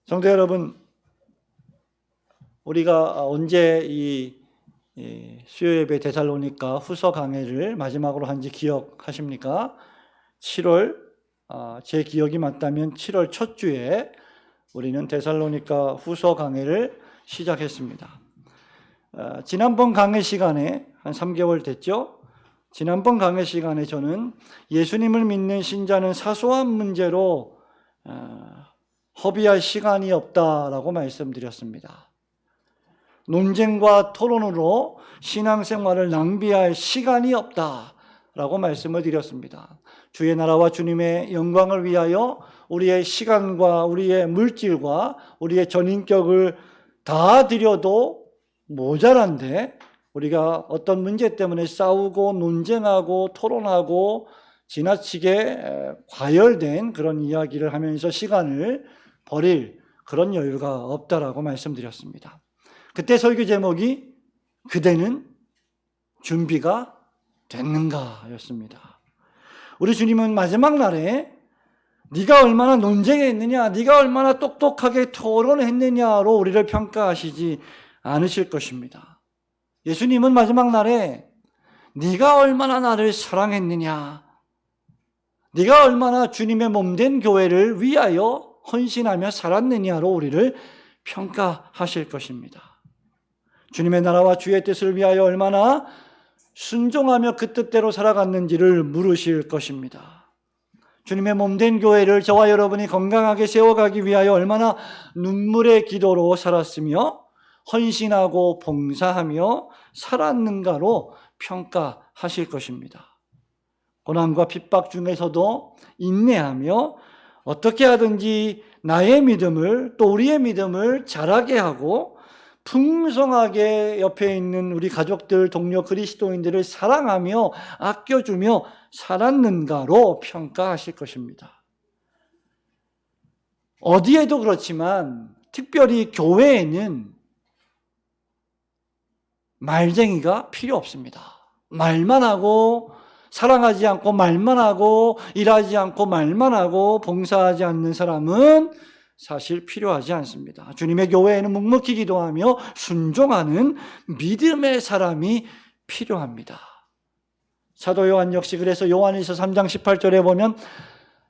성도 여러분, 우리가 언제 이 수요예배 데살로니가 후서 강해를 마지막으로 한지 기억하십니까? 7월, 제 기억이 맞다면 7월 첫 주에 우리는 데살로니가 후서 강해를 시작했습니다. 지난번 강해 시간에 한 3개월 됐죠? 지난번 강해 시간에 저는 예수님을 믿는 신자는 사소한 문제로 허비할 시간이 없다라고 말씀드렸습니다. 논쟁과 토론으로 신앙생활을 낭비할 시간이 없다라고 말씀을 드렸습니다. 주의 나라와 주님의 영광을 위하여 우리의 시간과 우리의 물질과 우리의 전인격을 다 드려도 모자란데 우리가 어떤 문제 때문에 싸우고 논쟁하고 토론하고 지나치게 과열된 그런 이야기를 하면서 시간을 버릴 그런 여유가 없다라고 말씀드렸습니다. 그때 설교 제목이 그대는 준비가 됐는가 였습니다. 우리 주님은 마지막 날에 네가 얼마나 논쟁했느냐, 네가 얼마나 똑똑하게 토론했느냐로 우리를 평가하시지 않으실 것입니다. 예수님은 마지막 날에 네가 얼마나 나를 사랑했느냐, 네가 얼마나 주님의 몸된 교회를 위하여 헌신하며 살았느냐로 우리를 평가하실 것입니다. 주님의 나라와 주의 뜻을 위하여 얼마나 순종하며 그 뜻대로 살아갔는지를 물으실 것입니다. 주님의 몸된 교회를 저와 여러분이 건강하게 세워가기 위하여 얼마나 눈물의 기도로 살았으며 헌신하고 봉사하며 살았는가로 평가하실 것입니다. 고난과 핍박 중에서도 인내하며 어떻게 하든지 나의 믿음을 또 우리의 믿음을 자라게 하고 풍성하게 옆에 있는 우리 가족들, 동료 그리스도인들을 사랑하며 아껴주며 살았는가로 평가하실 것입니다. 어디에도 그렇지만 특별히 교회에는 말쟁이가 필요 없습니다. 말만 하고 사랑하지 않고 말만 하고 일하지 않고 말만 하고 봉사하지 않는 사람은 사실 필요하지 않습니다. 주님의 교회에는 묵묵히 기도하며 순종하는 믿음의 사람이 필요합니다. 사도 요한 역시 그래서 요한일서 3장 18절에 보면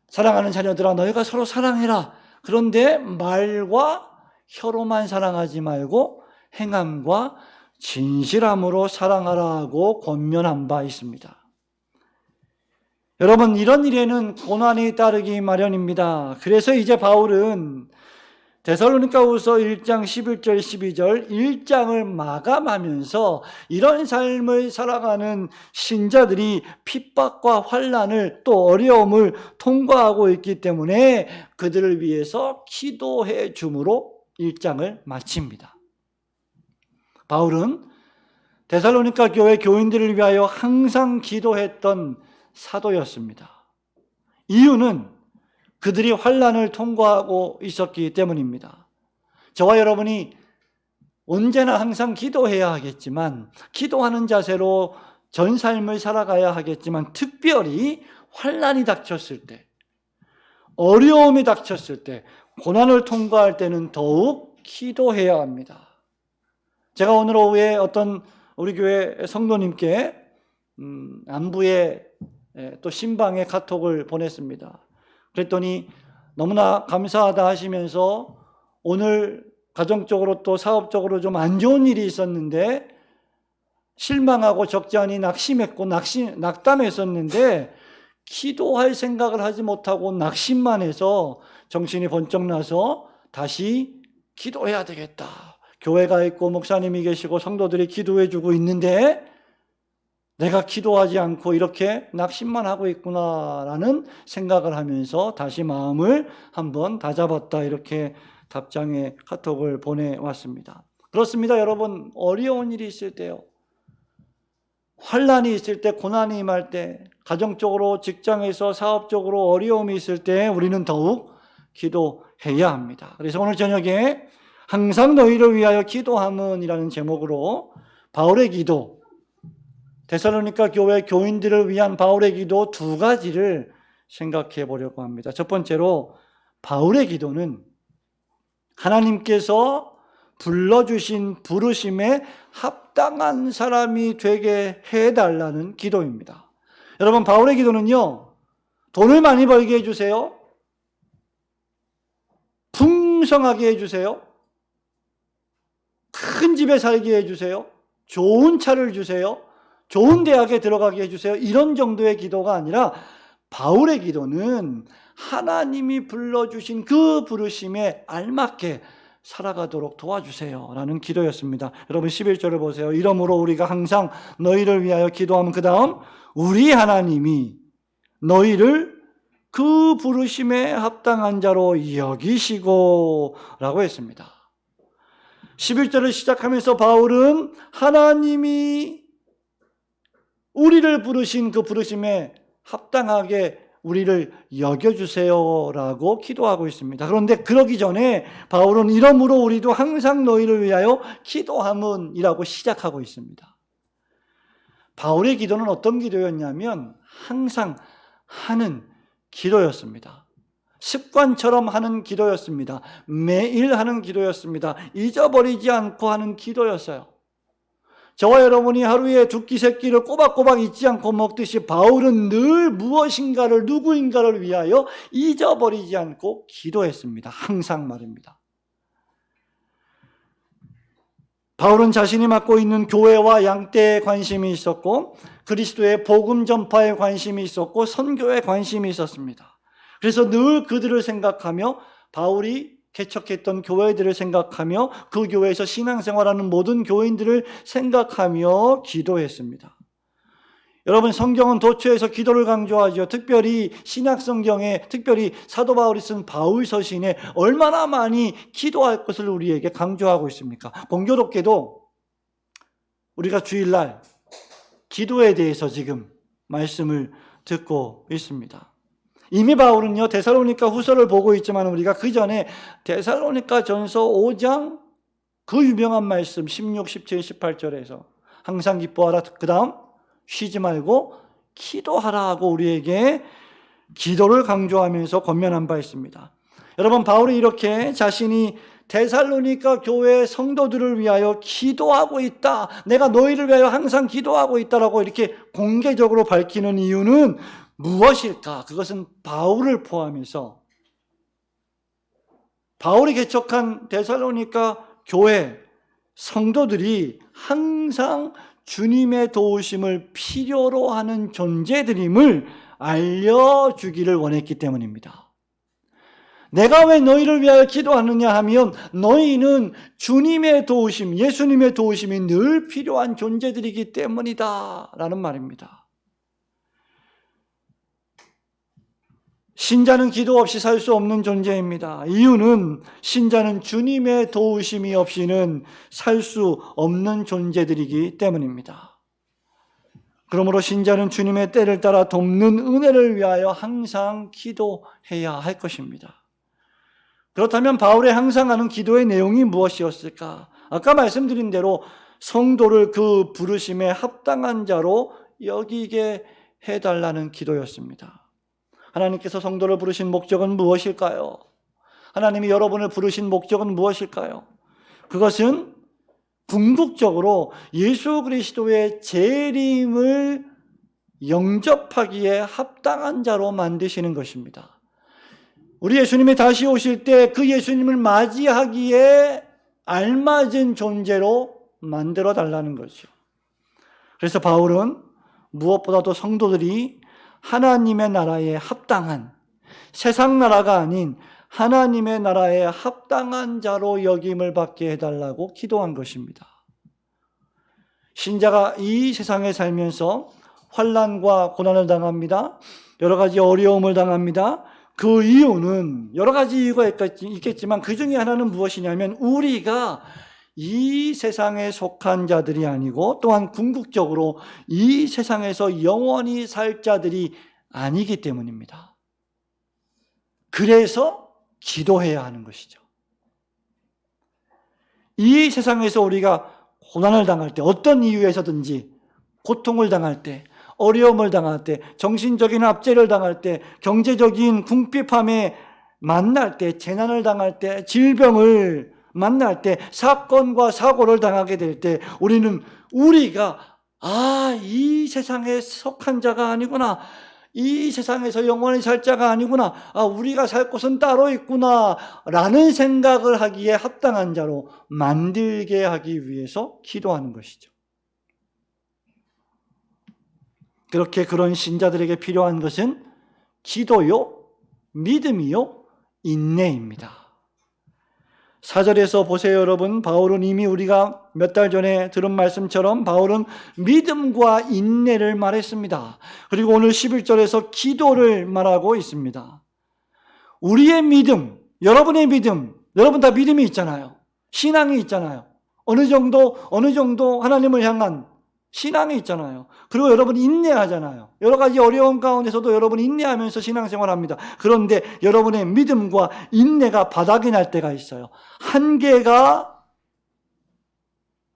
사랑하는 자녀들아 너희가 서로 사랑해라. 그런데 말과 혀로만 사랑하지 말고 행함과 진실함으로 사랑하라고 권면한 바 있습니다. 여러분, 이런 일에는 고난이 따르기 마련입니다. 그래서 이제 바울은 데살로니가후서 1장 11절 12절 1장을 마감하면서 이런 삶을 살아가는 신자들이 핍박과 환난을 또 어려움을 통과하고 있기 때문에 그들을 위해서 기도해 줌으로 1장을 마칩니다. 바울은 데살로니가 교회 교인들을 위하여 항상 기도했던 사도였습니다. 이유는 그들이 환난을 통과하고 있었기 때문입니다. 저와 여러분이 언제나 항상 기도해야 하겠지만 기도하는 자세로 전 삶을 살아가야 하겠지만 특별히 환난이 닥쳤을 때, 어려움이 닥쳤을 때, 고난을 통과할 때는 더욱 기도해야 합니다. 제가 오늘 오후에 어떤 우리 교회 성도님께 안부에 또 신방에 카톡을 보냈습니다. 그랬더니 너무나 감사하다 하시면서 오늘 가정적으로 또 사업적으로 좀 안 좋은 일이 있었는데 실망하고 적지 않이 낙심했고 낙담했었는데 기도할 생각을 하지 못하고 낙심만 해서 정신이 번쩍 나서 다시 기도해야 되겠다. 교회가 있고 목사님이 계시고 성도들이 기도해 주고 있는데 내가 기도하지 않고 이렇게 낙심만 하고 있구나라는 생각을 하면서 다시 마음을 한번 다잡았다, 이렇게 답장에 카톡을 보내왔습니다. 그렇습니다. 여러분, 어려운 일이 있을 때요, 환난이 있을 때, 고난이 임할 때, 가정적으로 직장에서 사업적으로 어려움이 있을 때 우리는 더욱 기도해야 합니다. 그래서 오늘 저녁에 항상 너희를 위하여 기도함은이라는 제목으로 바울의 기도, 데살로니가 교회 교인들을 위한 바울의 기도 두 가지를 생각해 보려고 합니다. 첫 번째로 바울의 기도는 하나님께서 불러주신 부르심에 합당한 사람이 되게 해달라는 기도입니다. 여러분, 바울의 기도는요, 돈을 많이 벌게 해주세요, 풍성하게 해주세요, 큰 집에 살게 해주세요, 좋은 차를 주세요, 좋은 대학에 들어가게 해주세요, 이런 정도의 기도가 아니라 바울의 기도는 하나님이 불러주신 그 부르심에 알맞게 살아가도록 도와주세요 라는 기도였습니다. 여러분 11절을 보세요. 이러므로 우리가 항상 너희를 위하여 기도하면, 그 다음 우리 하나님이 너희를 그 부르심에 합당한 자로 여기시고 라고 했습니다. 11절을 시작하면서 바울은 하나님이 우리를 부르신 그 부르심에 합당하게 우리를 여겨주세요라고 기도하고 있습니다. 그런데 그러기 전에 바울은 이러므로 우리도 항상 너희를 위하여 기도함은이라고 시작하고 있습니다. 바울의 기도는 어떤 기도였냐면 항상 하는 기도였습니다. 습관처럼 하는 기도였습니다. 매일 하는 기도였습니다. 잊어버리지 않고 하는 기도였어요. 저와 여러분이 하루에 두 끼 세 끼를 꼬박꼬박 잊지 않고 먹듯이 바울은 늘 무엇인가를, 누구인가를 위하여 잊어버리지 않고 기도했습니다. 항상 말입니다. 바울은 자신이 맡고 있는 교회와 양떼에 관심이 있었고, 그리스도의 복음 전파에 관심이 있었고, 선교에 관심이 있었습니다. 그래서 늘 그들을 생각하며, 바울이 개척했던 교회들을 생각하며, 그 교회에서 신앙생활하는 모든 교인들을 생각하며 기도했습니다. 여러분, 성경은 도처에서 기도를 강조하죠. 특별히 신약성경에, 특별히 사도 바울이 쓴 바울서신에 얼마나 많이 기도할 것을 우리에게 강조하고 있습니까? 공교롭게도 우리가 주일날 기도에 대해서 지금 말씀을 듣고 있습니다. 이미 바울은요, 데살로니가 후서를 보고 있지만 우리가 그 전에 데살로니가 전서 5장 그 유명한 말씀 16, 17, 18절에서 항상 기뻐하라, 그 다음 쉬지 말고 기도하라 하고 우리에게 기도를 강조하면서 권면한 바 있습니다. 여러분, 바울이 이렇게 자신이 데살로니가 교회 성도들을 위하여 기도하고 있다, 내가 너희를 위하여 항상 기도하고 있다라고 이렇게 공개적으로 밝히는 이유는 무엇일까? 그것은 바울을 포함해서 바울이 개척한 데살로니가 교회 성도들이 항상 주님의 도우심을 필요로 하는 존재들임을 알려주기를 원했기 때문입니다. 내가 왜 너희를 위하여 기도하느냐 하면 너희는 주님의 도우심, 예수님의 도우심이 늘 필요한 존재들이기 때문이다 라는 말입니다. 신자는 기도 없이 살 수 없는 존재입니다. 이유는 신자는 주님의 도우심이 없이는 살 수 없는 존재들이기 때문입니다. 그러므로 신자는 주님의 때를 따라 돕는 은혜를 위하여 항상 기도해야 할 것입니다. 그렇다면 바울의 항상 하는 기도의 내용이 무엇이었을까? 아까 말씀드린 대로 성도를 그 부르심에 합당한 자로 여기게 해달라는 기도였습니다. 하나님께서 성도를 부르신 목적은 무엇일까요? 하나님이 여러분을 부르신 목적은 무엇일까요? 그것은 궁극적으로 예수 그리스도의 재림을 영접하기에 합당한 자로 만드시는 것입니다. 우리 예수님이 다시 오실 때 그 예수님을 맞이하기에 알맞은 존재로 만들어 달라는 거죠. 그래서 바울은 무엇보다도 성도들이 하나님의 나라에 합당한, 세상 나라가 아닌 하나님의 나라에 합당한 자로 여김을 받게 해달라고 기도한 것입니다. 신자가 이 세상에 살면서 환난과 고난을 당합니다. 여러 가지 어려움을 당합니다. 그 이유는 여러 가지 이유가 있겠지만 그 중에 하나는 무엇이냐면 우리가 이 세상에 속한 자들이 아니고 또한 궁극적으로 이 세상에서 영원히 살 자들이 아니기 때문입니다. 그래서 기도해야 하는 것이죠. 이 세상에서 우리가 고난을 당할 때, 어떤 이유에서든지 고통을 당할 때, 어려움을 당할 때, 정신적인 압제를 당할 때, 경제적인 궁핍함에 만날 때, 재난을 당할 때, 질병을 만날 때, 사건과 사고를 당하게 될 때 우리가 이 세상에 속한 자가 아니구나, 이 세상에서 영원히 살 자가 아니구나, 우리가 살 곳은 따로 있구나 라는 생각을 하기에 합당한 자로 만들게 하기 위해서 기도하는 것이죠. 그렇게 그런 신자들에게 필요한 것은 기도요, 믿음이요, 인내입니다. 4절에서 보세요, 여러분. 바울은 이미 우리가 몇 달 전에 들은 말씀처럼 바울은 믿음과 인내를 말했습니다. 그리고 오늘 11절에서 기도를 말하고 있습니다. 우리의 믿음, 여러분의 믿음, 여러분 다 믿음이 있잖아요. 신앙이 있잖아요. 어느 정도 하나님을 향한 신앙이 있잖아요. 그리고 여러분이 인내하잖아요. 여러 가지 어려운 가운데서도 여러분이 인내하면서 신앙생활합니다. 그런데 여러분의 믿음과 인내가 바닥이 날 때가 있어요. 한계가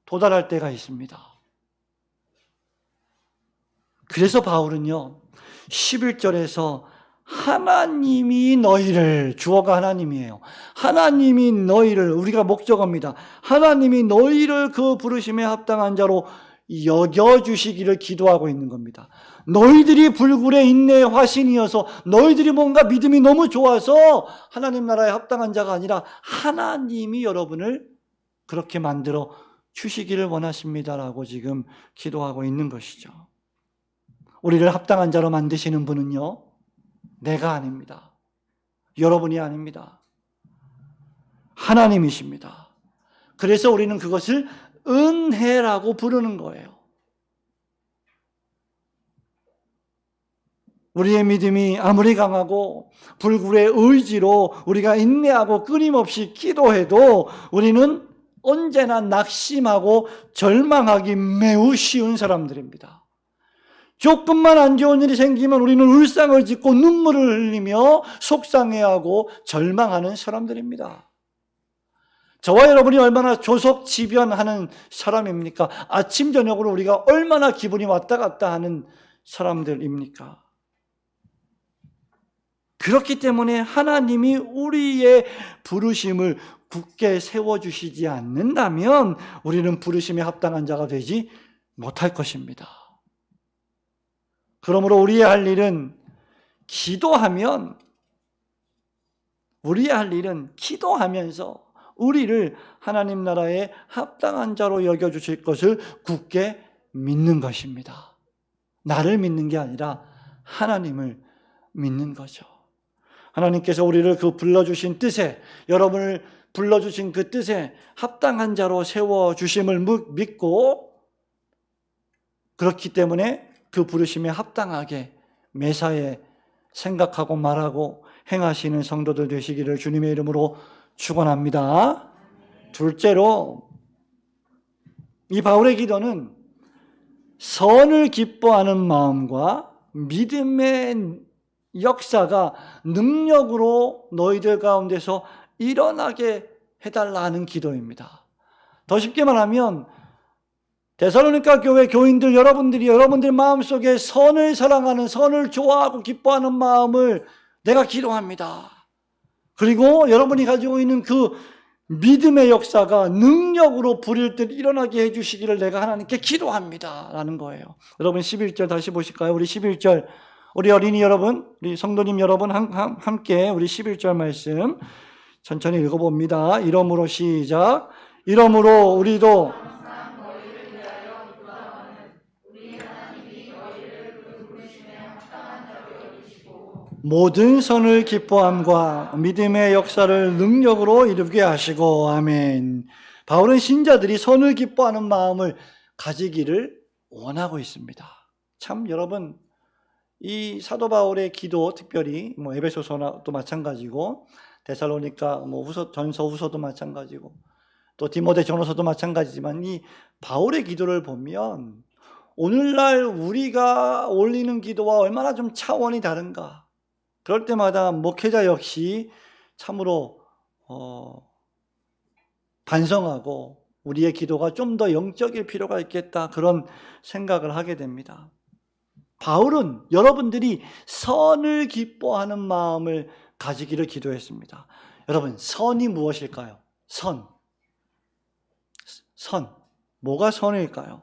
도달할 때가 있습니다. 그래서 바울은요, 11절에서 하나님이 너희를, 주어가 하나님이에요. 하나님이 너희를, 우리가 목적어입니다. 하나님이 너희를 그 부르심에 합당한 자로 여겨주시기를 기도하고 있는 겁니다. 너희들이 불굴의 인내의 화신이어서 너희들이 뭔가 믿음이 너무 좋아서 하나님 나라에 합당한 자가 아니라 하나님이 여러분을 그렇게 만들어 주시기를 원하십니다라고 지금 기도하고 있는 것이죠. 우리를 합당한 자로 만드시는 분은요, 내가 아닙니다. 여러분이 아닙니다. 하나님이십니다. 그래서 우리는 그것을 은혜라고 부르는 거예요. 우리의 믿음이 아무리 강하고 불굴의 의지로 우리가 인내하고 끊임없이 기도해도 우리는 언제나 낙심하고 절망하기 매우 쉬운 사람들입니다. 조금만 안 좋은 일이 생기면 우리는 울상을 짓고 눈물을 흘리며 속상해하고 절망하는 사람들입니다. 저와 여러분이 얼마나 조석지변하는 사람입니까? 아침 저녁으로 우리가 얼마나 기분이 왔다 갔다 하는 사람들입니까? 그렇기 때문에 하나님이 우리의 부르심을 굳게 세워주시지 않는다면 우리는 부르심에 합당한 자가 되지 못할 것입니다. 그러므로 우리의 할 일은 기도하면서 우리를 하나님 나라에 합당한 자로 여겨주실 것을 굳게 믿는 것입니다. 나를 믿는 게 아니라 하나님을 믿는 거죠. 하나님께서 우리를 그 불러주신 뜻에, 여러분을 불러주신 그 뜻에 합당한 자로 세워주심을 믿고, 그렇기 때문에 그 부르심에 합당하게 매사에 생각하고 말하고 행하시는 성도들 되시기를 주님의 이름으로 축원합니다. 둘째로, 이 바울의 기도는 선을 기뻐하는 마음과 믿음의 역사가 능력으로 너희들 가운데서 일어나게 해달라는 기도입니다. 더 쉽게 말하면 데살로니가 교회 교인들 여러분들 마음속에 선을 사랑하는, 선을 좋아하고 기뻐하는 마음을 내가 기도합니다. 그리고 여러분이 가지고 있는 그 믿음의 역사가 능력으로 불일 듯 일어나게 해주시기를 내가 하나님께 기도합니다 라는 거예요. 여러분 11절 다시 보실까요? 우리 11절, 우리 어린이 여러분, 우리 성도님 여러분 함께 우리 11절 말씀 천천히 읽어봅니다. 이러므로 시작. 이러므로 우리도 모든 선을 기뻐함과 믿음의 역사를 능력으로 이루게 하시고. 아멘. 바울은 신자들이 선을 기뻐하는 마음을 가지기를 원하고 있습니다. 참 여러분, 이 사도 바울의 기도, 특별히 에베소서도 마찬가지고 데살로니가 전서 후서도 마찬가지고 또 디모데 전후서도 마찬가지지만 이 바울의 기도를 보면 오늘날 우리가 올리는 기도와 얼마나 좀 차원이 다른가. 그럴 때마다 목회자 역시 참으로 반성하고 우리의 기도가 좀 더 영적일 필요가 있겠다, 그런 생각을 하게 됩니다. 바울은 여러분들이 선을 기뻐하는 마음을 가지기를 기도했습니다. 여러분, 선이 무엇일까요? 선. 뭐가 선일까요?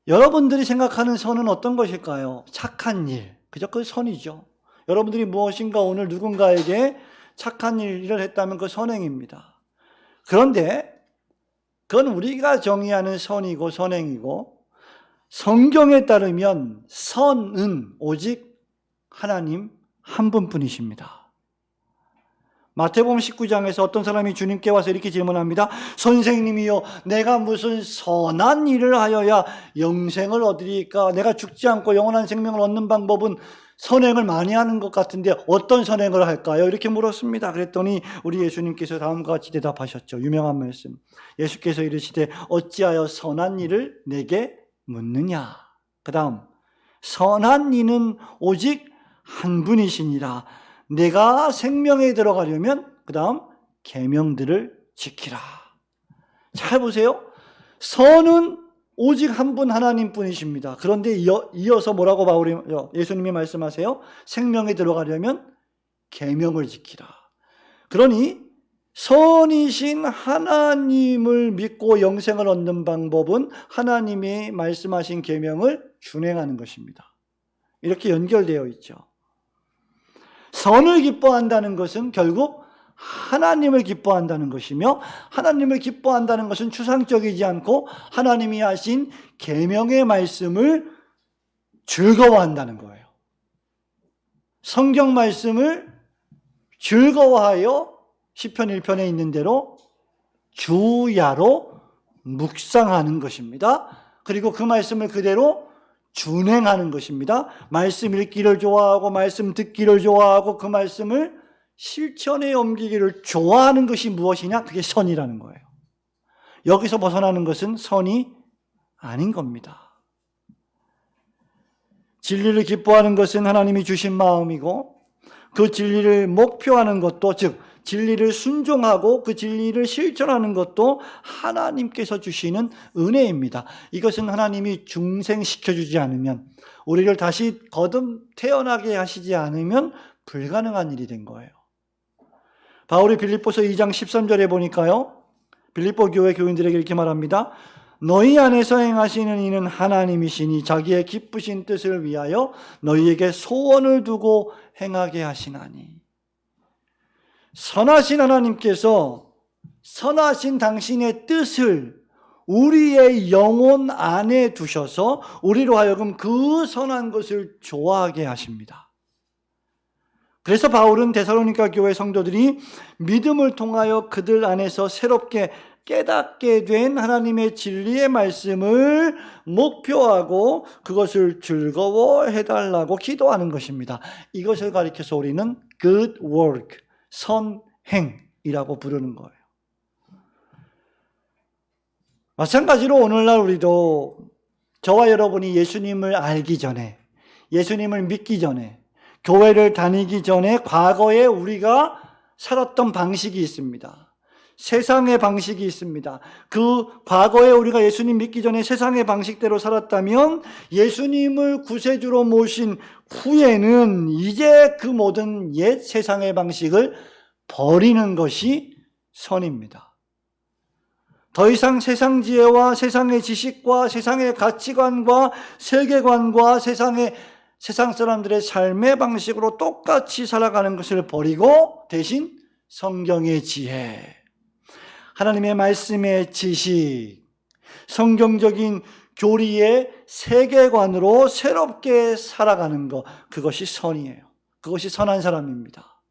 여러분들이 생각하는 선은 어떤 것일까요? 착한 일. 그저 그 선이죠. 여러분들이 무엇인가 오늘 누군가에게 착한 일을 했다면 그 선행입니다. 그런데 그건 우리가 정의하는 선이고 선행이고, 성경에 따르면 선은 오직 하나님 한 분뿐이십니다. 마태복음 19장에서 어떤 사람이 주님께 와서 이렇게 질문합니다. 선생님이요, 내가 무슨 선한 일을 하여야 영생을 얻으리까? 내가 죽지 않고 영원한 생명을 얻는 방법은 선행을 많이 하는 것 같은데 어떤 선행을 할까요? 이렇게 물었습니다. 그랬더니 우리 예수님께서 다음과 같이 대답하셨죠. 유명한 말씀. 예수께서 이르시되 어찌하여 선한 일을 내게 묻느냐? 그 다음, 선한 이는 오직 한 분이시니라. 내가 생명에 들어가려면 그 다음 계명들을 지키라. 잘 보세요. 선은 오직 한 분 하나님뿐이십니다. 그런데 이어서 뭐라고 예수님이 말씀하세요? 생명에 들어가려면 계명을 지키라. 그러니 선이신 하나님을 믿고 영생을 얻는 방법은 하나님이 말씀하신 계명을 준행하는 것입니다. 이렇게 연결되어 있죠. 선을 기뻐한다는 것은 결국 하나님을 기뻐한다는 것이며, 하나님을 기뻐한다는 것은 추상적이지 않고 하나님이 하신 계명의 말씀을 즐거워한다는 거예요. 성경 말씀을 즐거워하여 시편 1편에 있는 대로 주야로 묵상하는 것입니다. 그리고 그 말씀을 그대로 준행하는 것입니다. 말씀 읽기를 좋아하고 말씀 듣기를 좋아하고 그 말씀을 실천에 옮기기를 좋아하는 것이 무엇이냐? 그게 선이라는 거예요. 여기서 벗어나는 것은 선이 아닌 겁니다. 진리를 기뻐하는 것은 하나님이 주신 마음이고, 그 진리를 목표하는 것도, 즉 진리를 순종하고 그 진리를 실천하는 것도 하나님께서 주시는 은혜입니다. 이것은 하나님이 중생시켜주지 않으면, 우리를 다시 거듭 태어나게 하시지 않으면 불가능한 일이 된 거예요. 바울이 빌립보서 2장 13절에 보니까요, 빌립보 교회 교인들에게 이렇게 말합니다. 너희 안에서 행하시는 이는 하나님이시니 자기의 기쁘신 뜻을 위하여 너희에게 소원을 두고 행하게 하시나니. 선하신 하나님께서 선하신 당신의 뜻을 우리의 영혼 안에 두셔서 우리로 하여금 그 선한 것을 좋아하게 하십니다. 그래서 바울은 데살로니가 교회 성도들이 믿음을 통하여 그들 안에서 새롭게 깨닫게 된 하나님의 진리의 말씀을 목표하고 그것을 즐거워해달라고 기도하는 것입니다. 이것을 가리켜서 우리는 good work, 선행이라고 부르는 거예요. 마찬가지로 오늘날 우리도 저와 여러분이 예수님을 알기 전에, 예수님을 믿기 전에, 교회를 다니기 전에 과거에 우리가 살았던 방식이 있습니다. 세상의 방식이 있습니다. 그 과거에 우리가 예수님 믿기 전에 세상의 방식대로 살았다면 예수님을 구세주로 모신 후에는 이제 그 모든 옛 세상의 방식을 버리는 것이 선입니다. 더 이상 세상 지혜와 세상의 지식과 세상의 가치관과 세계관과 세상 사람들의 삶의 방식으로 똑같이 살아가는 것을 버리고 대신 성경의 지혜, 하나님의 말씀의 지식, 성경적인 교리의 세계관으로 새롭게 살아가는 것, 그것이 선이에요. 그것이 선한 사람입니다.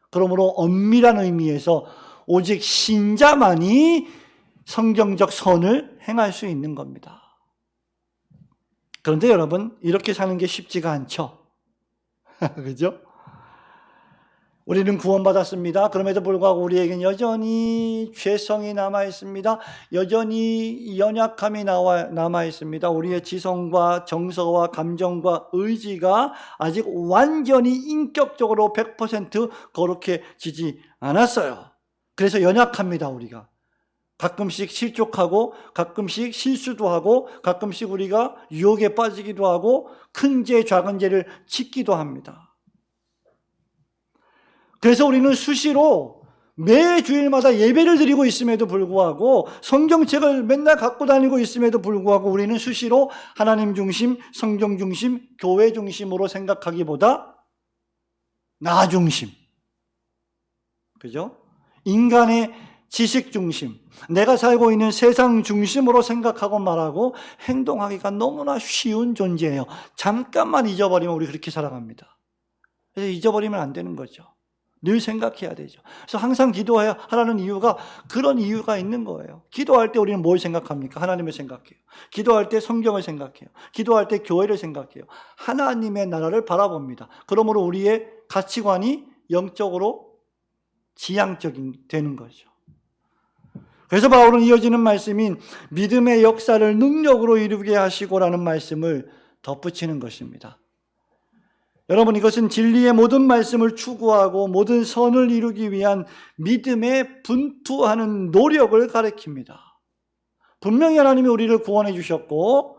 그러므로 엄밀한 의미에서 오직 신자만이 성경적 선을 행할 수 있는 겁니다. 그런데 여러분, 이렇게 사는 게 쉽지가 않죠. 그죠? 우리는 구원받았습니다. 그럼에도 불구하고 우리에겐 여전히 죄성이 남아있습니다. 여전히 연약함이 남아있습니다. 우리의 지성과 정서와 감정과 의지가 아직 완전히 인격적으로 100% 거룩해지지 않았어요. 그래서 연약합니다, 우리가. 가끔씩 실족하고 가끔씩 실수도 하고 가끔씩 우리가 유혹에 빠지기도 하고 큰 죄 작은 죄를 짓기도 합니다. 그래서 우리는 수시로 매 주일마다 예배를 드리고 있음에도 불구하고 성경책을 맨날 갖고 다니고 있음에도 불구하고 우리는 수시로 하나님 중심, 성경 중심, 교회 중심으로 생각하기보다 나 중심, 그죠? 인간의 지식 중심, 내가 살고 있는 세상 중심으로 생각하고 말하고 행동하기가 너무나 쉬운 존재예요. 잠깐만 잊어버리면 우리 그렇게 살아갑니다. 그래서 잊어버리면 안 되는 거죠. 늘 생각해야 되죠. 그래서 항상 기도해야 하라는 이유가 그런 이유가 있는 거예요. 기도할 때 우리는 뭘 생각합니까? 하나님을 생각해요. 기도할 때 성경을 생각해요. 기도할 때 교회를 생각해요. 하나님의 나라를 바라봅니다. 그러므로 우리의 가치관이 영적으로 지향적인 되는 거죠. 그래서 바울은 이어지는 말씀인 믿음의 역사를 능력으로 이루게 하시고라는 말씀을 덧붙이는 것입니다. 여러분, 이것은 진리의 모든 말씀을 추구하고 모든 선을 이루기 위한 믿음에 분투하는 노력을 가리킵니다. 분명히 하나님이 우리를 구원해 주셨고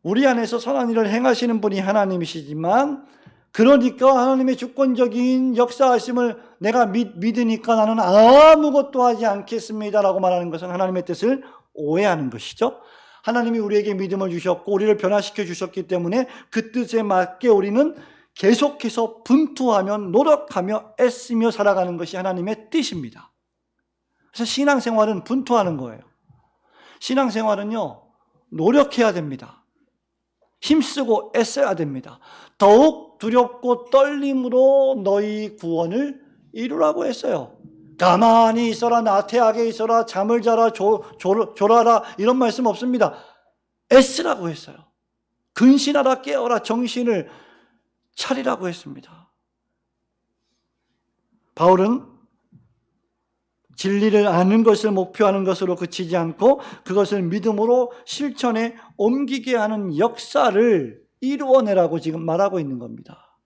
우리 안에서 선한 일을 행하시는 분이 하나님이시지만, 그러니까 하나님의 주권적인 역사하심을 내가 믿으니까 나는 아무것도 하지 않겠습니다라고 말하는 것은 하나님의 뜻을 오해하는 것이죠. 하나님이 우리에게 믿음을 주셨고 우리를 변화시켜 주셨기 때문에 그 뜻에 맞게 우리는 계속해서 분투하며 노력하며 애쓰며 살아가는 것이 하나님의 뜻입니다. 그래서 신앙생활은 분투하는 거예요. 신앙생활은요, 노력해야 됩니다. 힘쓰고 애써야 됩니다. 더욱 두렵고 떨림으로 너희 구원을 이루라고 했어요. 가만히 있어라, 나태하게 있어라, 잠을 자라, 졸아라, 이런 말씀 없습니다. 애쓰라고 했어요. 근신하라, 깨어라, 정신을 차리라고 했습니다. 바울은 진리를 아는 것을 목표하는 것으로 그치지 않고 그것을 믿음으로 실천에 옮기게 하는 역사를 이루어내라고 지금 말하고 있는 겁니다.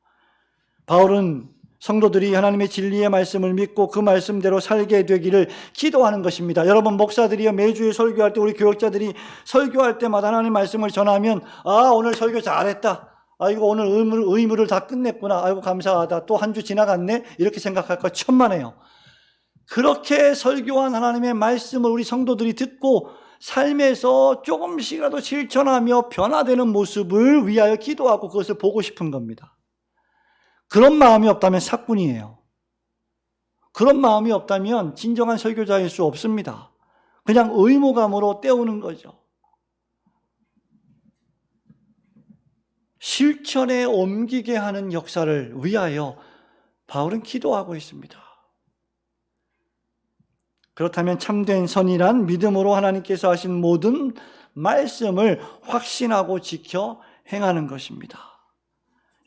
바울은 성도들이 하나님의 진리의 말씀을 믿고 그 말씀대로 살게 되기를 기도하는 것입니다. 여러분, 목사들이요, 매주에 설교할 때 우리 교역자들이 설교할 때마다 하나님 말씀을 전하면 오늘 설교 잘했다. 이거 오늘 의무를 다 끝냈구나. 아이고 감사하다. 또 한 주 지나갔네. 이렇게 생각할 거 천만에요. 그렇게 설교한 하나님의 말씀을 우리 성도들이 듣고 삶에서 조금씩이라도 실천하며 변화되는 모습을 위하여 기도하고 그것을 보고 싶은 겁니다. 그런 마음이 없다면 사꾼이에요. 그런 마음이 없다면 진정한 설교자일 수 없습니다. 그냥 의무감으로 때우는 거죠. 실천에 옮기게 하는 역사를 위하여 바울은 기도하고 있습니다. 그렇다면 참된 선이란 믿음으로 하나님께서 하신 모든 말씀을 확신하고 지켜 행하는 것입니다.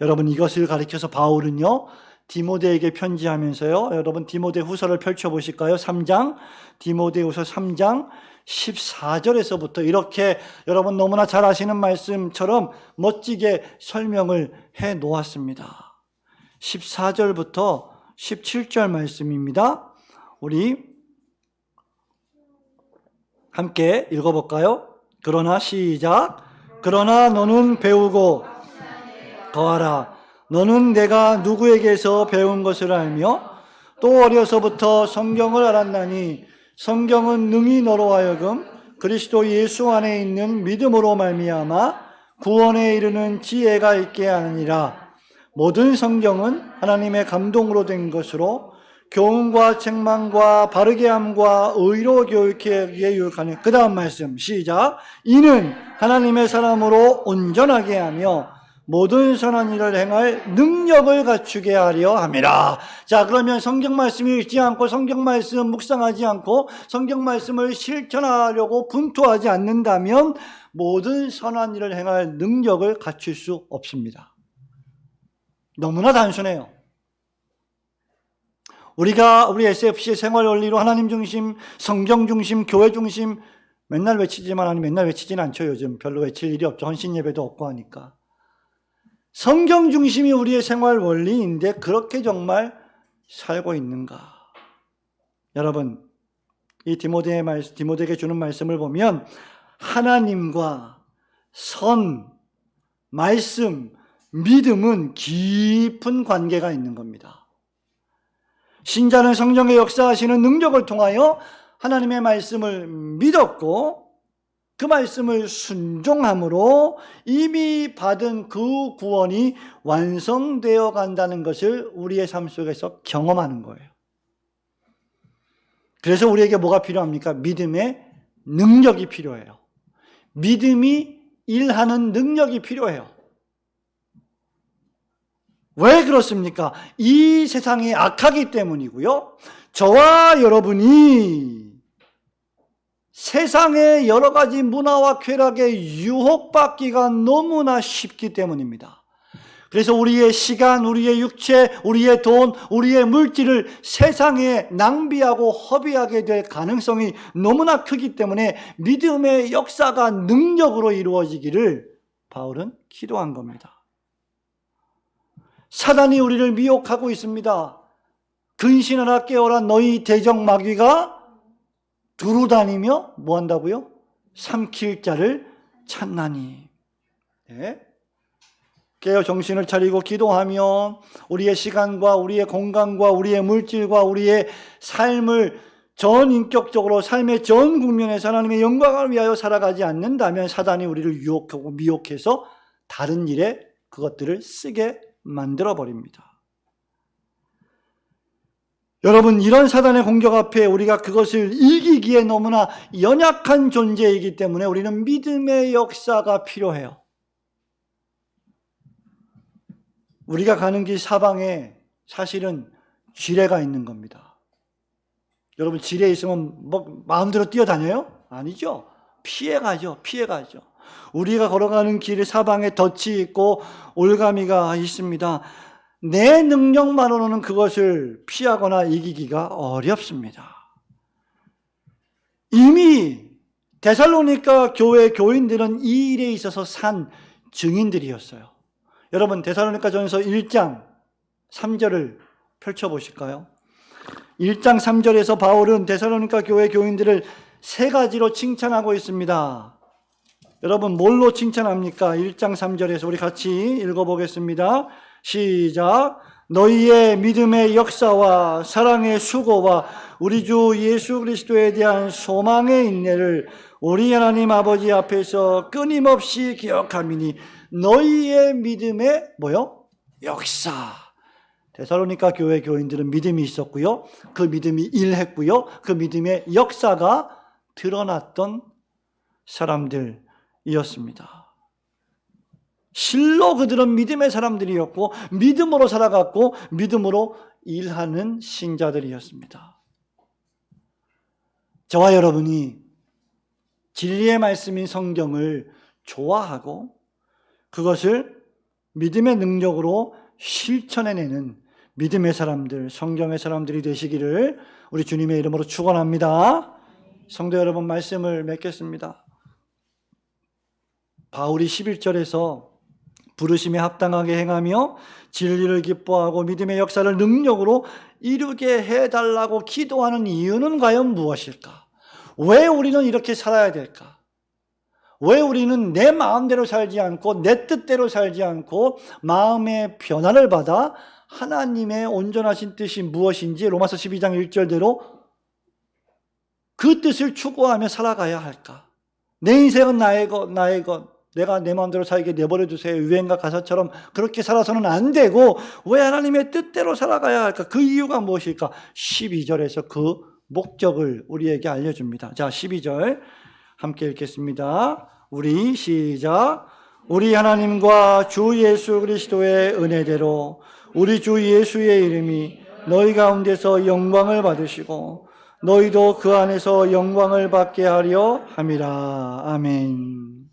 여러분, 이것을 가리켜서 바울은요, 디모데에게 편지하면서요, 여러분 디모데 후서를 펼쳐보실까요? 3장, 디모데 후서 3장 14절에서부터 이렇게 여러분 너무나 잘 아시는 말씀처럼 멋지게 설명을 해 놓았습니다. 14절부터 17절 말씀입니다. 우리 함께 읽어볼까요? 그러나 시작. 그러나 너는 배우고 더하라. 너는 내가 누구에게서 배운 것을 알며 또 어려서부터 성경을 알았나니 성경은 능히 너로 하여금 그리스도 예수 안에 있는 믿음으로 말미암아 구원에 이르는 지혜가 있게 하느니라. 모든 성경은 하나님의 감동으로 된 것으로 교훈과 책망과 바르게 함과 의로 교육하기에 유익하니. 그 다음 말씀 시작. 이는 하나님의 사람으로 온전하게 하며 모든 선한 일을 행할 능력을 갖추게 하려 함이라. 자, 그러면 성경 말씀 읽지 않고 성경 말씀 묵상하지 않고 성경 말씀을 실천하려고 분투하지 않는다면 모든 선한 일을 행할 능력을 갖출 수 없습니다. 너무나 단순해요. 우리가 우리 SFC의 생활 원리로 하나님 중심, 성경 중심, 교회 중심 맨날 외치지만 아니 맨날 외치진 않죠. 요즘 별로 외칠 일이 없죠. 헌신 예배도 없고 하니까. 성경 중심이 우리의 생활 원리인데 그렇게 정말 살고 있는가? 여러분, 이 디모데에게 주는 말씀을 보면 하나님과 선, 말씀, 믿음은 깊은 관계가 있는 겁니다. 신자는 성령의 역사하시는 능력을 통하여 하나님의 말씀을 믿었고 그 말씀을 순종함으로 이미 받은 그 구원이 완성되어 간다는 것을 우리의 삶 속에서 경험하는 거예요. 그래서 우리에게 뭐가 필요합니까? 믿음의 능력이 필요해요. 믿음이 일하는 능력이 필요해요. 왜 그렇습니까? 이 세상이 악하기 때문이고요. 저와 여러분이 세상의 여러 가지 문화와 쾌락에 유혹받기가 너무나 쉽기 때문입니다. 그래서 우리의 시간, 우리의 육체, 우리의 돈, 우리의 물질을 세상에 낭비하고 허비하게 될 가능성이 너무나 크기 때문에 믿음의 역사가 능력으로 이루어지기를 바울은 기도한 겁니다. 사단이 우리를 미혹하고 있습니다. 근신하라 깨어라 너희 대적마귀가 두루다니며 뭐 한다고요? 삼킬 자를 찾나니. 네. 깨어 정신을 차리고 기도하며 우리의 시간과 우리의 건강과 우리의 물질과 우리의 삶을 전인격적으로 삶의 전 국면에서 하나님의 영광을 위하여 살아가지 않는다면 사단이 우리를 유혹하고 미혹해서 다른 일에 그것들을 쓰게 만들어버립니다. 여러분, 이런 사단의 공격 앞에 우리가 그것을 이기기에 너무나 연약한 존재이기 때문에 우리는 믿음의 역사가 필요해요. 우리가 가는 길 사방에 사실은 지뢰가 있는 겁니다. 여러분, 지뢰 있으면 뭐 마음대로 뛰어다녀요? 아니죠. 피해가죠. 우리가 걸어가는 길 사방에 덫이 있고 올가미가 있습니다. 내 능력만으로는 그것을 피하거나 이기기가 어렵습니다. 이미 데살로니가 교회 교인들은 이 일에 있어서 산 증인들이었어요. 여러분, 데살로니가 전서 1장 3절을 펼쳐보실까요? 1장 3절에서 바울은 데살로니가 교회 교인들을 세 가지로 칭찬하고 있습니다. 여러분, 뭘로 칭찬합니까? 1장 3절에서 우리 같이 읽어보겠습니다. 시작. 너희의 믿음의 역사와 사랑의 수고와 우리 주 예수 그리스도에 대한 소망의 인내를 우리 하나님 아버지 앞에서 끊임없이 기억함이니 너희의 믿음의 뭐요? 역사. 데살로니가 교회 교인들은 믿음이 있었고요. 그 믿음이 일했고요. 그 믿음의 역사가 드러났던 사람들이었습니다. 실로 그들은 믿음의 사람들이었고 믿음으로 살아갔고 믿음으로 일하는 신자들이었습니다. 저와 여러분이 진리의 말씀인 성경을 좋아하고 그것을 믿음의 능력으로 실천해내는 믿음의 사람들, 성경의 사람들이 되시기를 우리 주님의 이름으로 축원합니다. 성도 여러분, 말씀을 맺겠습니다. 바울이 11절에서 부르심에 합당하게 행하며 진리를 기뻐하고 믿음의 역사를 능력으로 이루게 해달라고 기도하는 이유는 과연 무엇일까? 왜 우리는 이렇게 살아야 될까? 왜 우리는 내 마음대로 살지 않고 내 뜻대로 살지 않고 마음의 변화를 받아 하나님의 온전하신 뜻이 무엇인지 로마서 12장 1절대로 그 뜻을 추구하며 살아가야 할까? 내 인생은 나의 것, 내가 내 마음대로 살게 내버려 두세요. 유행가 가사처럼 그렇게 살아서는 안 되고 왜 하나님의 뜻대로 살아가야 할까? 그 이유가 무엇일까? 12절에서 그 목적을 우리에게 알려줍니다. 자, 12절 함께 읽겠습니다. 우리 시작. 우리 하나님과 주 예수 그리스도의 은혜대로 우리 주 예수의 이름이 너희 가운데서 영광을 받으시고 너희도 그 안에서 영광을 받게 하려 함이라. 아멘.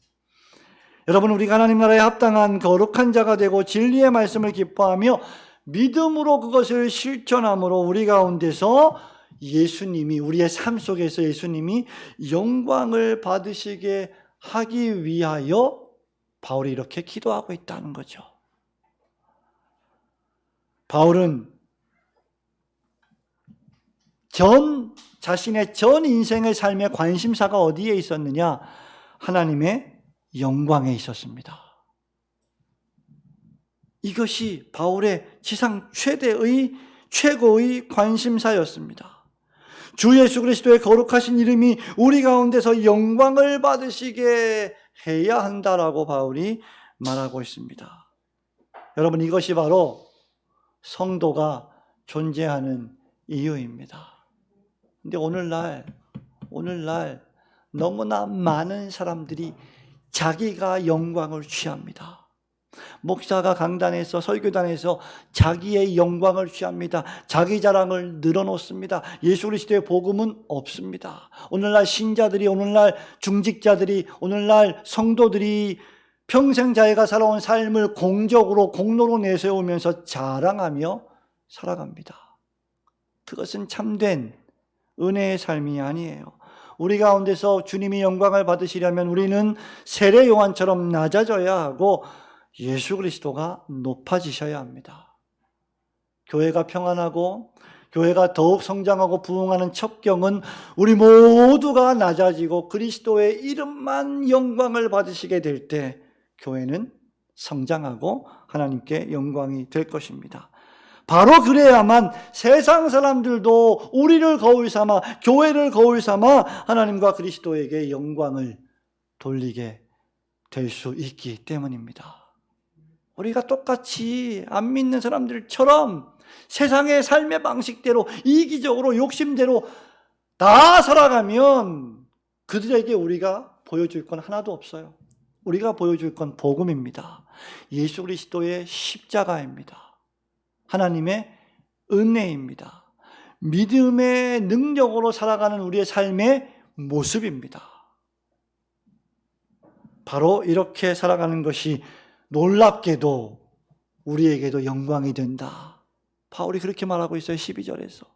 여러분, 우리가 하나님 나라에 합당한 거룩한 자가 되고 진리의 말씀을 기뻐하며 믿음으로 그것을 실천함으로 우리 가운데서 예수님이, 우리의 삶 속에서 예수님이 영광을 받으시게 하기 위하여 바울이 이렇게 기도하고 있다는 거죠. 바울은 자신의 전 인생의 삶의 관심사가 어디에 있었느냐? 하나님의 영광에 있었습니다. 이것이 바울의 지상 최대의 최고의 관심사였습니다. 주 예수 그리스도의 거룩하신 이름이 우리 가운데서 영광을 받으시게 해야 한다라고 바울이 말하고 있습니다. 여러분, 이것이 바로 성도가 존재하는 이유입니다. 근데 오늘날 너무나 많은 사람들이 자기가 영광을 취합니다. 목사가 강단에서, 설교단에서 자기의 영광을 취합니다. 자기 자랑을 늘어놓습니다. 예수 그리스도의 복음은 없습니다. 오늘날 신자들이, 오늘날 중직자들이, 오늘날 성도들이 평생 자기가 살아온 삶을 공적으로, 공로로 내세우면서 자랑하며 살아갑니다. 그것은 참된 은혜의 삶이 아니에요. 우리 가운데서 주님이 영광을 받으시려면 우리는 세례 요한처럼 낮아져야 하고 예수 그리스도가 높아지셔야 합니다. 교회가 평안하고 교회가 더욱 성장하고 부흥하는 첩경은 우리 모두가 낮아지고 그리스도의 이름만 영광을 받으시게 될 때 교회는 성장하고 하나님께 영광이 될 것입니다. 바로 그래야만 세상 사람들도 우리를 거울 삼아, 교회를 거울 삼아 하나님과 그리스도에게 영광을 돌리게 될 수 있기 때문입니다. 우리가 똑같이 안 믿는 사람들처럼 세상의 삶의 방식대로, 이기적으로, 욕심대로 다 살아가면 그들에게 우리가 보여줄 건 하나도 없어요. 우리가 보여줄 건 복음입니다. 예수 그리스도의 십자가입니다. 하나님의 은혜입니다. 믿음의 능력으로 살아가는 우리의 삶의 모습입니다. 바로 이렇게 살아가는 것이 놀랍게도 우리에게도 영광이 된다. 바울이 그렇게 말하고 있어요. 12절에서.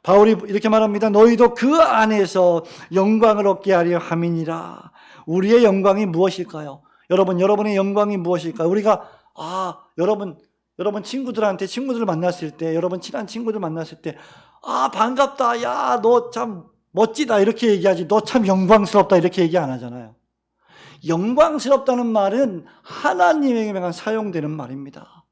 바울이 이렇게 말합니다. 너희도 그 안에서 영광을 얻게 하려 함이니라. 우리의 영광이 무엇일까요? 여러분의 영광이 무엇일까요? 우리가 여러분 친구들을 만났을 때, 여러분 친한 친구들 만났을 때, 반갑다, 야, 너 참 멋지다 이렇게 얘기하지, 너 참 영광스럽다 이렇게 얘기 안 하잖아요. 영광스럽다는 말은 하나님에게만 사용되는 말입니다.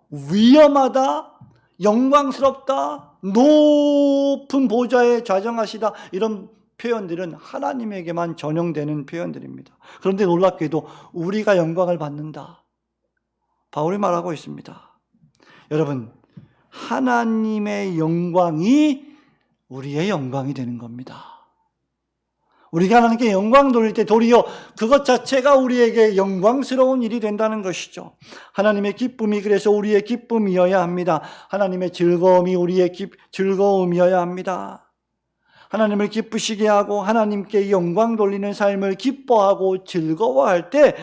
위엄하다, 영광스럽다, 높은 보좌에 좌정하시다, 이런 표현들은 하나님에게만 전용되는 표현들입니다. 그런데 놀랍게도 우리가 영광을 받는다. 바울이 말하고 있습니다. 여러분, 하나님의 영광이 우리의 영광이 되는 겁니다. 우리가 하나님께 영광 돌릴 때 도리어 그것 자체가 우리에게 영광스러운 일이 된다는 것이죠. 하나님의 기쁨이 그래서 우리의 기쁨이어야 합니다. 하나님의 즐거움이 우리의 즐거움이어야 합니다. 하나님을 기쁘시게 하고 하나님께 영광 돌리는 삶을 기뻐하고 즐거워할 때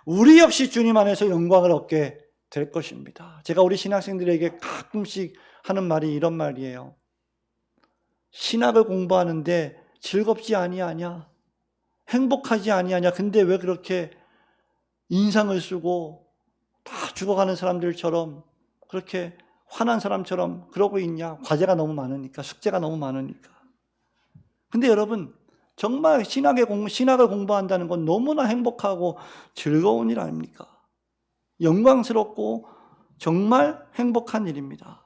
우리 역시 주님 안에서 영광을 얻게 될 것입니다. 제가 우리 신학생들에게 가끔씩 하는 말이 이런 말이에요. 신학을 공부하는데 즐겁지 아니하냐? 행복하지 아니하냐? 근데 왜 그렇게 인상을 쓰고 다 죽어가는 사람들처럼 그렇게 화난 사람처럼 그러고 있냐? 과제가 너무 많으니까, 숙제가 너무 많으니까. 근데 여러분, 정말 신학을 공부한다는 건 너무나 행복하고 즐거운 일 아닙니까? 영광스럽고 정말 행복한 일입니다.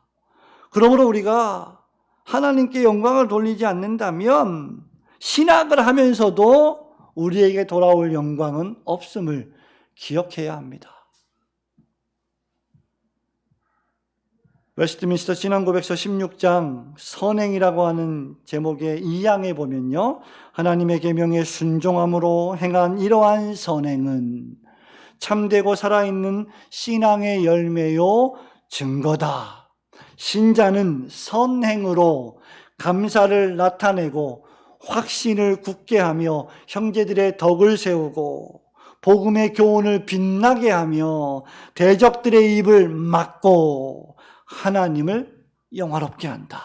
그러므로 우리가 하나님께 영광을 돌리지 않는다면 신학을 하면서도 우리에게 돌아올 영광은 없음을 기억해야 합니다. 웨스트민스터 신앙고백서 16장 선행이라고 하는 제목의 2항에 보면요, 하나님의 계명에 순종함으로 행한 이러한 선행은 참되고 살아있는 신앙의 열매요 증거다. 신자는 선행으로 감사를 나타내고 확신을 굳게 하며 형제들의 덕을 세우고 복음의 교훈을 빛나게 하며 대적들의 입을 막고 하나님을 영화롭게 한다.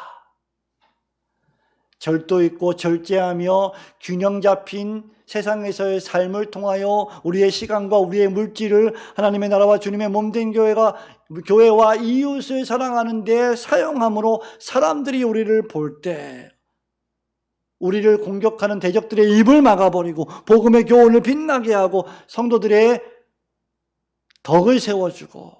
절도 있고 절제하며 균형 잡힌 세상에서의 삶을 통하여 우리의 시간과 우리의 물질을 하나님의 나라와 주님의 몸된 교회와 이웃을 사랑하는 데 사용함으로 사람들이 우리를 볼 때 우리를 공격하는 대적들의 입을 막아버리고 복음의 교훈을 빛나게 하고 성도들의 덕을 세워주고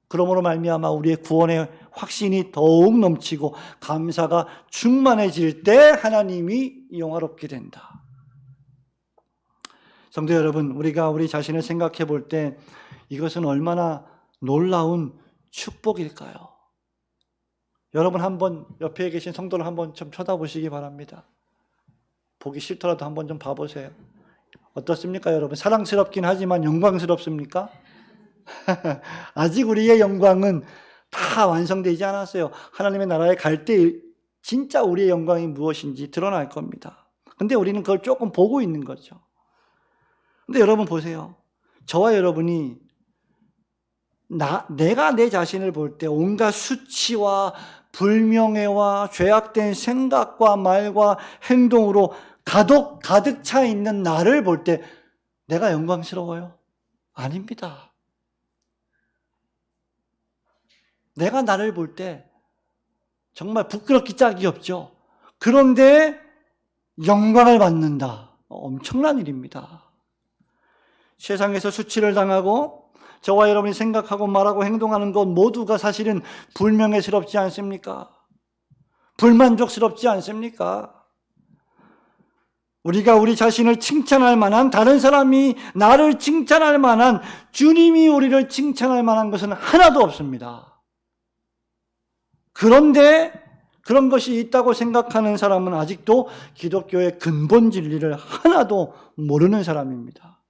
그러므로 말미암아 우리의 구원의 확신이 더욱 넘치고 감사가 충만해질 때 하나님이 영화롭게 된다. 성도 여러분, 우리가 우리 자신을 생각해 볼 때 이것은 얼마나 놀라운 축복일까요? 여러분 한번 옆에 계신 성도를 한번 좀 쳐다보시기 바랍니다. 보기 싫더라도 한번 좀 봐보세요. 어떻습니까, 여러분? 사랑스럽긴 하지만 영광스럽습니까? 아직 우리의 영광은 다 완성되지 않았어요. 하나님의 나라에 갈 때 진짜 우리의 영광이 무엇인지 드러날 겁니다. 근데 우리는 그걸 조금 보고 있는 거죠. 근데 여러분 보세요. 저와 여러분이 내가 내 자신을 볼 때 온갖 수치와 불명예와 죄악된 생각과 말과 행동으로 가득 차 있는 나를 볼 때 내가 영광스러워요? 아닙니다. 내가 나를 볼 때 정말 부끄럽기 짝이 없죠. 그런데 영광을 받는다. 엄청난 일입니다. 세상에서 수치를 당하고 저와 여러분이 생각하고 말하고 행동하는 것 모두가 사실은 불명예스럽지 않습니까? 불만족스럽지 않습니까? 우리가 우리 자신을 칭찬할 만한, 다른 사람이 나를 칭찬할 만한, 주님이 우리를 칭찬할 만한 것은 하나도 없습니다. 그런데 그런 것이 있다고 생각하는 사람은 아직도 기독교의 근본 진리를 하나도 모르는 사람입니다.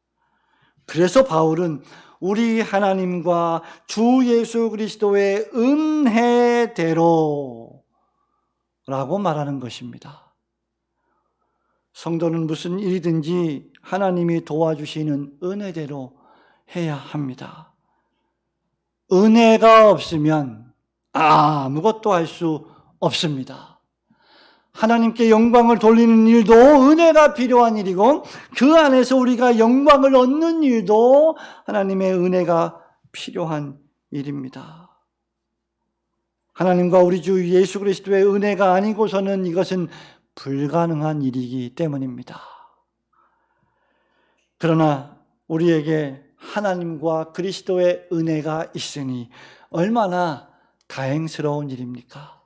그래서 바울은 우리 하나님과 주 예수 그리스도의 은혜대로 라고 말하는 것입니다. 성도는 무슨 일이든지 하나님이 도와주시는 은혜대로 해야 합니다. 은혜가 없으면 아무것도 할 수 없습니다. 하나님께 영광을 돌리는 일도 은혜가 필요한 일이고 그 안에서 우리가 영광을 얻는 일도 하나님의 은혜가 필요한 일입니다. 하나님과 우리 주 예수 그리스도의 은혜가 아니고서는 이것은 불가능한 일이기 때문입니다. 그러나 우리에게 하나님과 그리스도의 은혜가 있으니 얼마나 다행스러운 일입니까?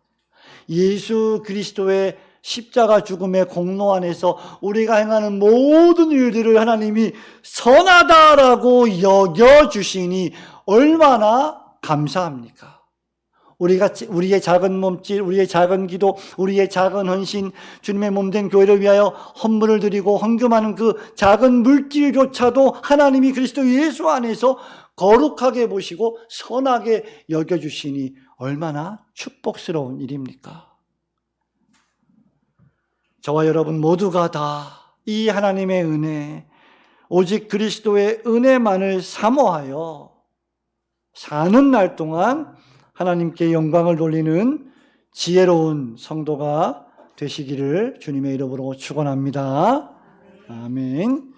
예수 그리스도의 십자가 죽음의 공로 안에서 우리가 행하는 모든 일들을 하나님이 선하다라고 여겨주시니 얼마나 감사합니까? 우리의 작은 몸짓, 우리의 작은 기도, 우리의 작은 헌신, 주님의 몸된 교회를 위하여 헌물을 드리고 헌금하는 그 작은 물질조차도 하나님이 그리스도 예수 안에서 거룩하게 보시고 선하게 여겨주시니 얼마나 축복스러운 일입니까? 저와 여러분 모두가 다 이 하나님의 은혜, 오직 그리스도의 은혜만을 사모하여 사는 날 동안 하나님께 영광을 돌리는 지혜로운 성도가 되시기를 주님의 이름으로 축원합니다. 아멘.